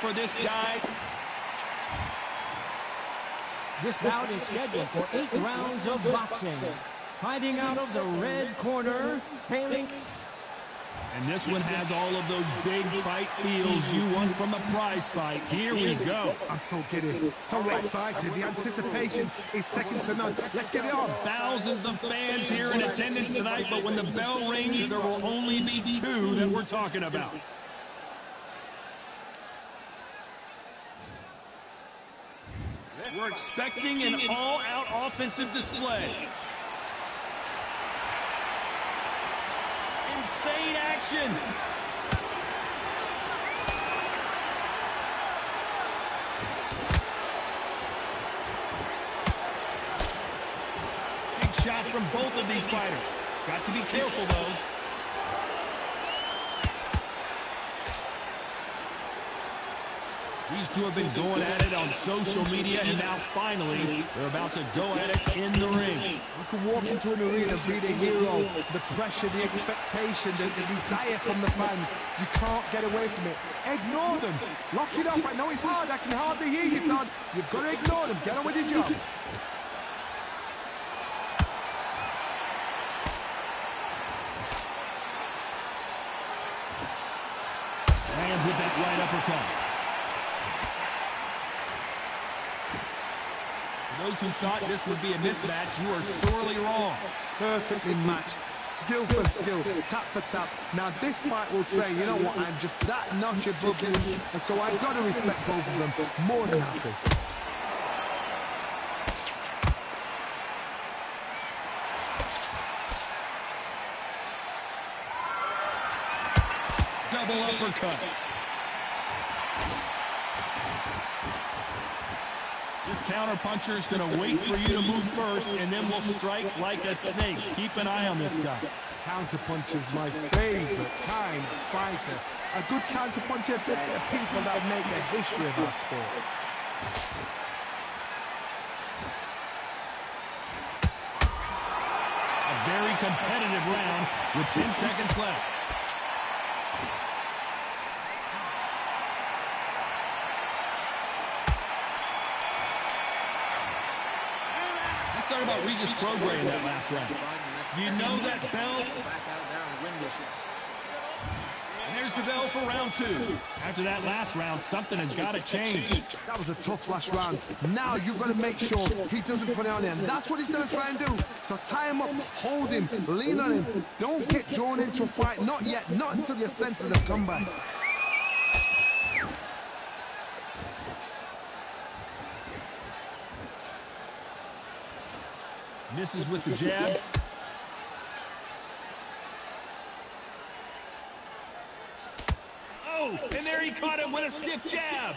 for this guy. This bout is scheduled for 8 rounds of boxing. Fighting out of the red corner, hailing. And this one has all of those big fight feels you want from a prize fight. Here we go. I'm so giddy, so excited. The anticipation is second to none. Let's get it on. Thousands of fans here in attendance tonight, but when the bell rings, there will only be 2 that we're talking about. We're expecting an all-out offensive display. Insane action. Big shots from both of these fighters. Got to be careful, though. These two have been going at it on social media, and now finally they're about to go at it in the ring. You can walk into an arena and be the hero. The pressure, the expectation, the desire from the fans. You can't get away from it. Ignore them. Lock it up. I know it's hard. I can hardly hear you, Todd. You've got to ignore them. Get on with your job. Lands with that right uppercut. Those who thought this would be a mismatch, you are sorely wrong. Perfectly matched, skill for skill, tap for tap. Now this fight will say, you know what, I'm just that notch above you, and so I've got to respect both of them. More than happy. Double uppercut. This counter-puncher is going to wait for you to move first, and then will strike like a snake. Keep an eye on this guy. Counter-puncher is my favorite kind of fighter. A good counter-puncher, people that make the history of our sport. A very competitive round with 10 seconds left. Talk about Regis Prograis in that last round. You know that bell? And there's the bell for round 2. After that last round, something has got to change. That was a tough last round. Now you've got to make sure he doesn't put it on him. That's what he's going to try and do. So tie him up, hold him, lean on him. Don't get drawn into a fight. Not yet. Not until your senses have come back. Misses with the jab. Oh, and there he caught him with a stiff jab.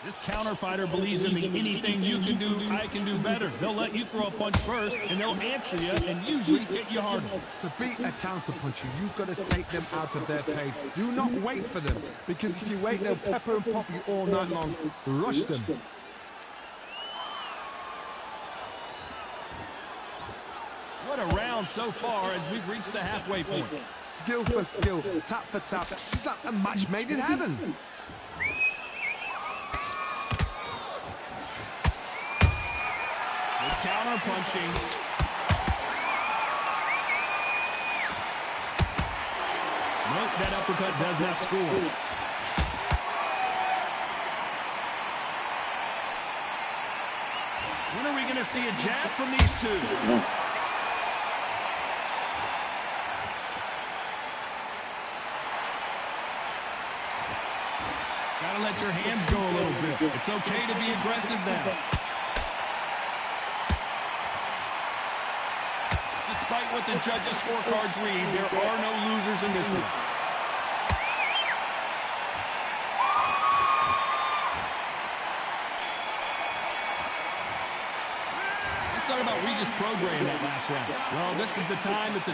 This counter fighter believes in the anything you can do, I can do better. They'll let you throw a punch first, and they'll answer you and usually hit you harder. To beat a counter puncher, you've got to take them out of their pace. Do not wait for them, because if you wait, they'll pepper and pop you all night long. Rush them. What a round so far as we've reached the halfway point. Skill for skill, tap for tap. Just like a match made in heaven. Counter punching. Nope, that uppercut does not score. When are we going to see a jab from these two? Gotta let your hands go a little bit. It's okay to be aggressive now. Despite what the judges' scorecards read, there are no losers in this one. Let's talk about Regis Prograis in that last round. Well, this is the time that the...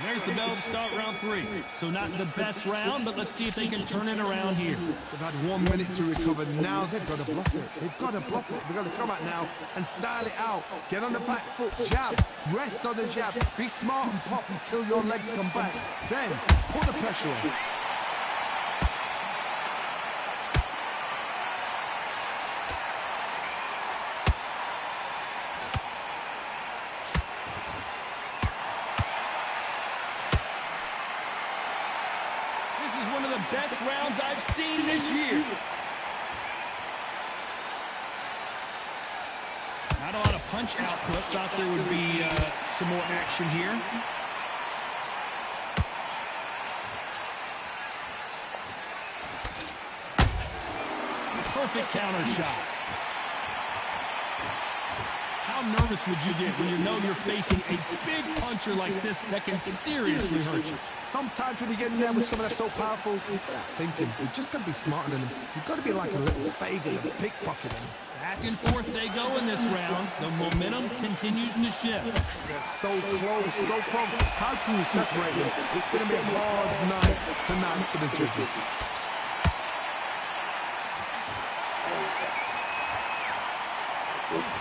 There's the bell to start round 3. So not the best round, but let's see if they can turn it around here. They've had 1 minute to recover. Now they've got to bluff it. They've got to bluff it. They've got to come out now and style it out. Get on the back foot, jab, rest on the jab. Be smart and pop until your legs come back. Then put the pressure on. Best rounds I've seen this year. Not a lot of punch output. Thought there would be some more action here. Perfect counter shot. How nervous would you get when you know you're facing a big puncher like this that can seriously hurt you? Sometimes when you get in there with someone that's so powerful, you've got to thinking. You've just got to be smarter than them. You've got to be like a little Fagin and pickpocket them. Back and forth they go in this round. The momentum continues to shift. They're so close, so close. How can you separate them? It's going to be a hard night tonight for the judges.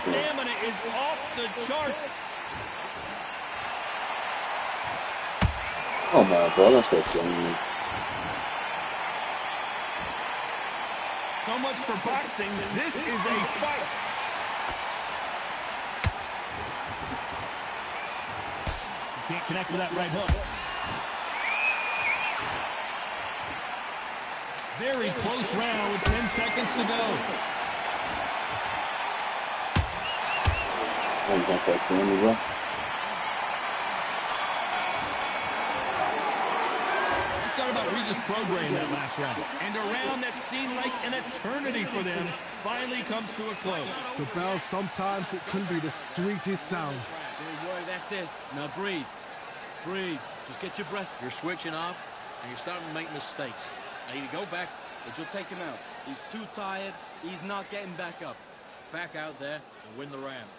Stamina is off the charts. Oh my God, that's so funny. So much for boxing. This is a fight. You can't connect with that right hook. Very close round with 10 seconds to go. Let's talk about Regis Prograis that last round. And a round that seemed like an eternity for them finally comes to a close. The bell, sometimes it can be the sweetest sound. Don't worry, that's it. Now breathe. Breathe. Just get your breath. You're switching off, and you're starting to make mistakes. Now you go back, but you'll take him out. He's too tired. He's not getting back up. Back out there and win the round.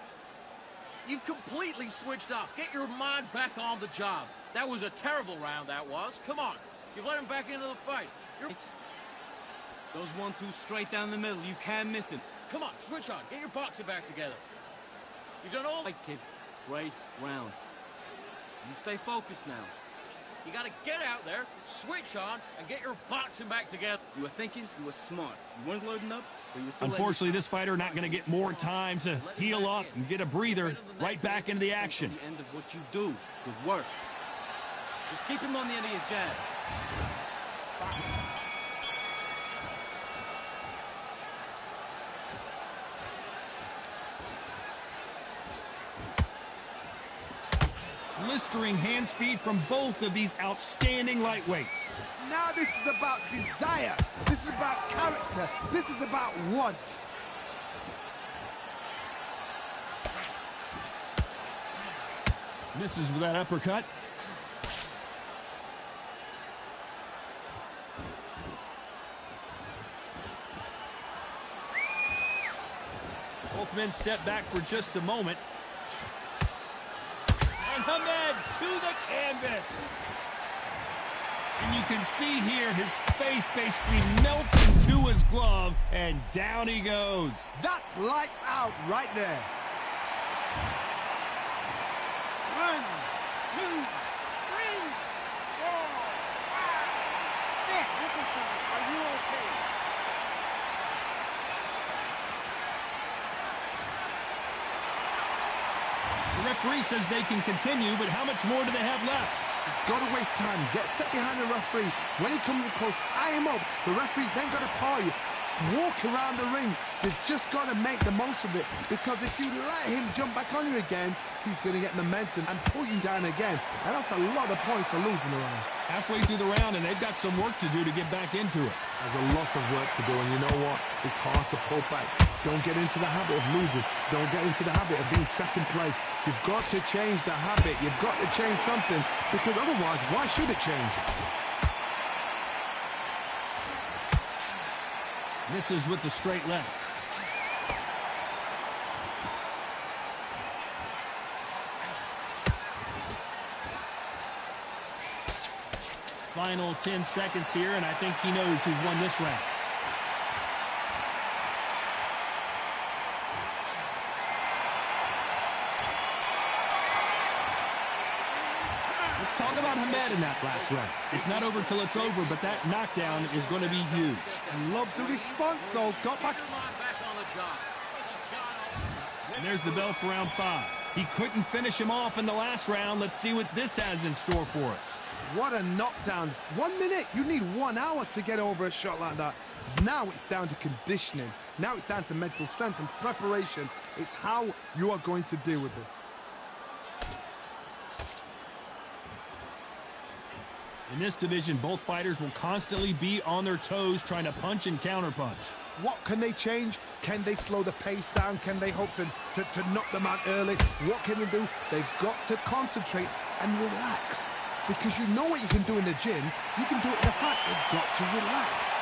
You've completely switched off. Get your mind back on the job. That was a terrible round, that was. Come on. You've let him back into the fight. Those 1-2 straight down the middle. You can't miss him. Come on, switch on. Get your boxing back together. You've done all... Right, kid. Great round. You stay focused now. You got to get out there, switch on, and get your boxing back together. You were thinking, you were smart. You weren't loading up, but you were still... Unfortunately, this fighter not going to get more time to heal up and get a breather. Right back into the action. The end of what you do. Good work. Just keep him on the end of your jab. Blistering hand speed from both of these outstanding lightweights. Now this is about desire. This is about character. This is about want. Misses with that uppercut. Both men step back for just a moment. And Hamed to the canvas. And you can see here his face basically melts into his glove, and down he goes. That's lights out right there. 1, 2, 3, 4, 5, 6. Nicholson, are you okay? The referee says they can continue, but how much more do they have left? He's got to waste time. Step behind the referee. When he comes close, tie him up. The referee's then got to paw you. Walk around the ring. You've just got to make the most of it, because if you let him jump back on you again, he's going to get momentum and pull you down again. And that's a lot of points to lose in the round. Halfway through the round, and they've got some work to do to get back into it. There's a lot of work to do, and you know what? It's hard to pull back. Don't get into the habit of losing. Don't get into the habit of being second place. You've got to change the habit. You've got to change something, because otherwise, why should it change? Misses with the straight left. Final 10 seconds here, and I think he knows who's won this round. Let's talk about Hamed in that last round. It's not over till it's over, but that knockdown is going to be huge. I love the response, though. Got back. And there's the bell for round 5. He couldn't finish him off in the last round. Let's see what this has in store for us. What a knockdown. 1 minute. You need 1 hour to get over a shot like that. Now it's down to conditioning. Now it's down to mental strength and preparation. It's how you are going to deal with this. In this division, both fighters will constantly be on their toes trying to punch and counterpunch. What can they change? Can they slow the pace down? Can they hope to knock them out early? What can they do? They've got to concentrate and relax. Because you know what you can do in the gym. You can do it in the fight. You've got to relax.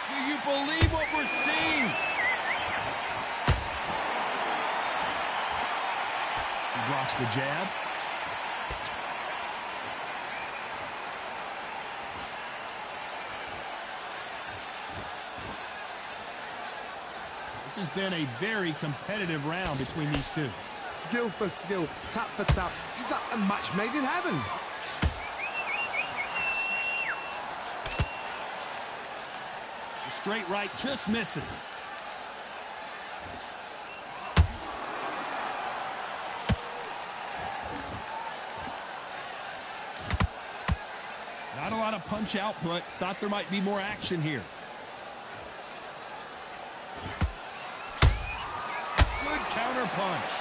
Do you believe what we're seeing? He blocks the jab. This has been a very competitive round between these two. Skill for skill, tap for tap. She's like a match made in heaven. The straight right just misses. Not a lot of punch output. Thought there might be more action here. Good counter punch.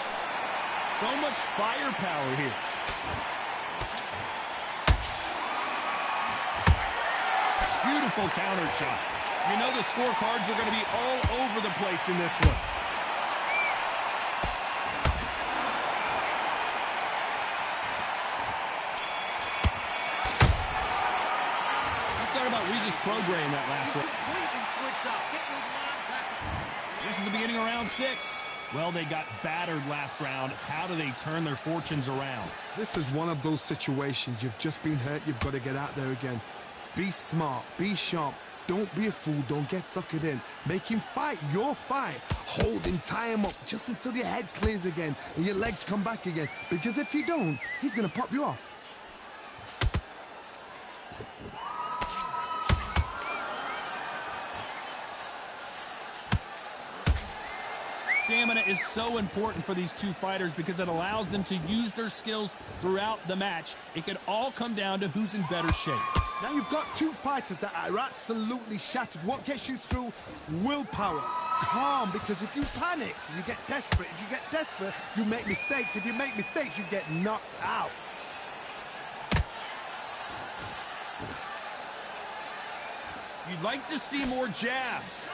So much firepower here. Beautiful counter shot. You know the scorecards are going to be all over the place in this one. Let's talk about Regis Prograis in that last round. This is the beginning of round 6. Well, they got battered last round. How do they turn their fortunes around? This is one of those situations. You've just been hurt. You've got to get out there again. Be smart. Be sharp. Don't be a fool. Don't get suckered in. Make him fight your fight. Hold him, tie him up just until your head clears again and your legs come back again. Because if you don't, he's going to pop you off. Stamina is so important for these two fighters because it allows them to use their skills throughout the match. It could all come down to who's in better shape. Now you've got two fighters that are absolutely shattered. What gets you through? Willpower. Calm, because if you panic, you get desperate. If you get desperate, you make mistakes. If you make mistakes, you get knocked out. You'd like to see more jabs.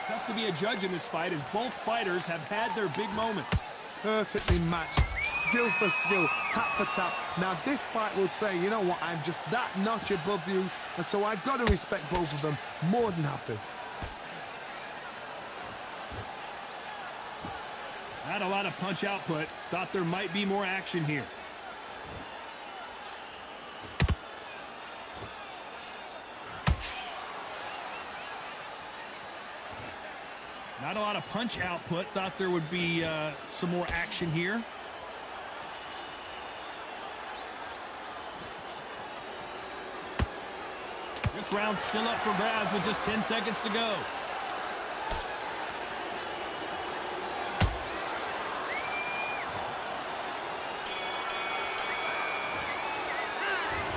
Tough to be a judge in this fight as both fighters have had their big moments. Perfectly matched. Skill for skill. Tap for tap. Now this fight will say, you know what, I'm just that notch above you, and so I've got to respect both of them. More than happy. Not a lot of punch output. Thought there might be more action here. Not a lot of punch output. Thought there would be some more action here. This round's still up for grabs with just 10 seconds to go.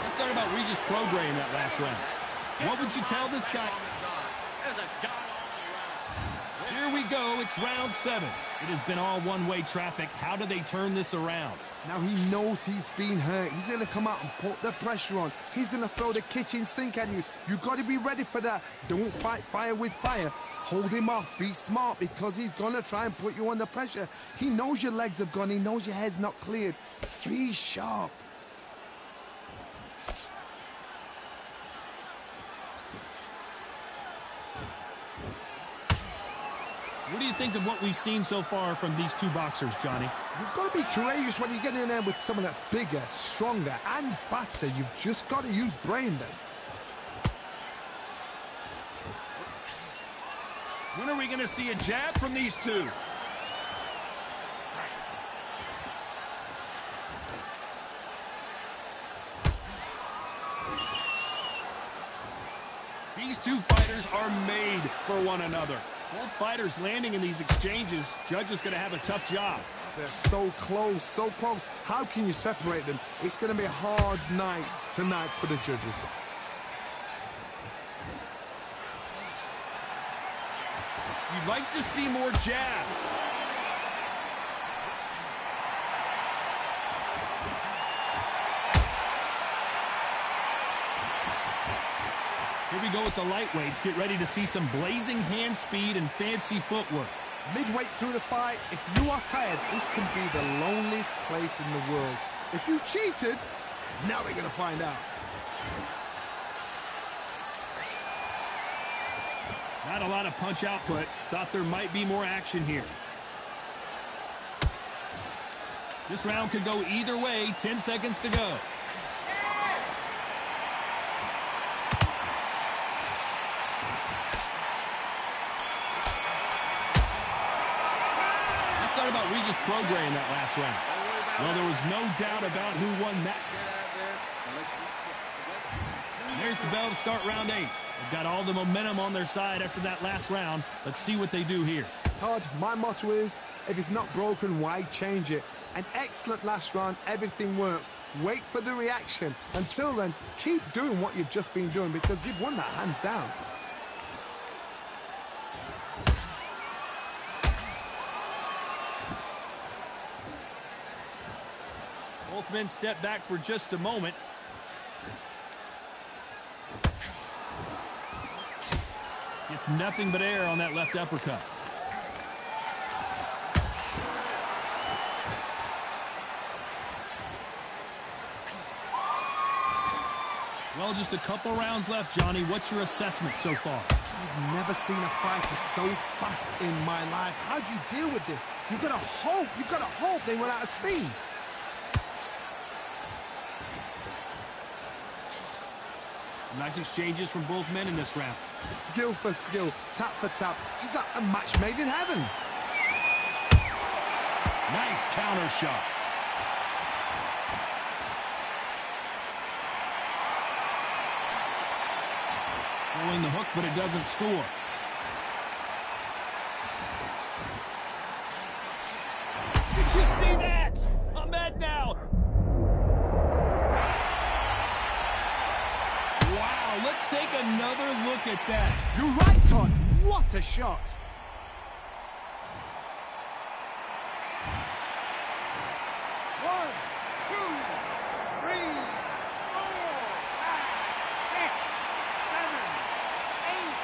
Let's talk about Regis Prograis in that last round. What would you tell this guy? Here we go. It's round 7. It has been all one-way traffic. How do they turn this around? Now he knows he's been hurt. He's going to come out and put the pressure on. He's going to throw the kitchen sink at you. You've got to be ready for that. Don't fight fire with fire. Hold him off. Be smart because he's going to try and put you under pressure. He knows your legs have gone. He knows your head's not cleared. Be sharp. What do you think of what we've seen so far from these two boxers, Johnny? You've got to be courageous when you get in there with someone that's bigger, stronger, and faster. You've just got to use brain then. When are we going to see a jab from these two? These two fighters are made for one another. Both fighters landing in these exchanges. Judge is going to have a tough job. They're so close, so close. How can you separate them? It's going to be a hard night tonight for the judges. You'd like to see more jabs. Here we go with the lightweights. Get ready to see some blazing hand speed and fancy footwork. Midway through the fight, if you are tired, this can be the loneliest place in the world. If you cheated, now they're going to find out. Not a lot of punch output. Thought there might be more action here. This round could go either way. 10 seconds to go. Let's talk about Regis Prograis in that last round. Well, there was no doubt about who won that. There's the bell to start round 8. They've got all the momentum on their side after that last round. Let's see what they do here. Todd, my motto is, if it's not broken, why change it? An excellent last round, everything works. Wait for the reaction. Until then, keep doing what you've just been doing because you've won that hands down. Both men step back for just a moment. It's nothing but air on that left uppercut. Well, just a couple rounds left, Johnny. What's your assessment so far? I've never seen a fighter so fast in my life. How do you deal with this? You've got to hope they run out of steam. Nice exchanges from both men in this round. Skill for skill, tap for tap. Just like a match made in heaven. Nice counter shot. Throwing the hook, but it doesn't score. Did you see that? Ahmed now. Wow, let's take another look at that. You're right, Todd. What a shot. One, two, three, four, five, six, seven, eight.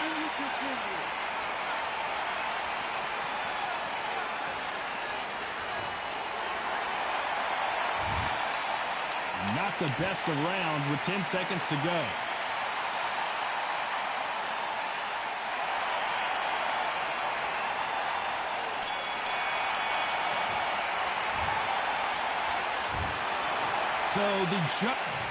And you continue. Not the best of rounds with 10 seconds to go. So the judge...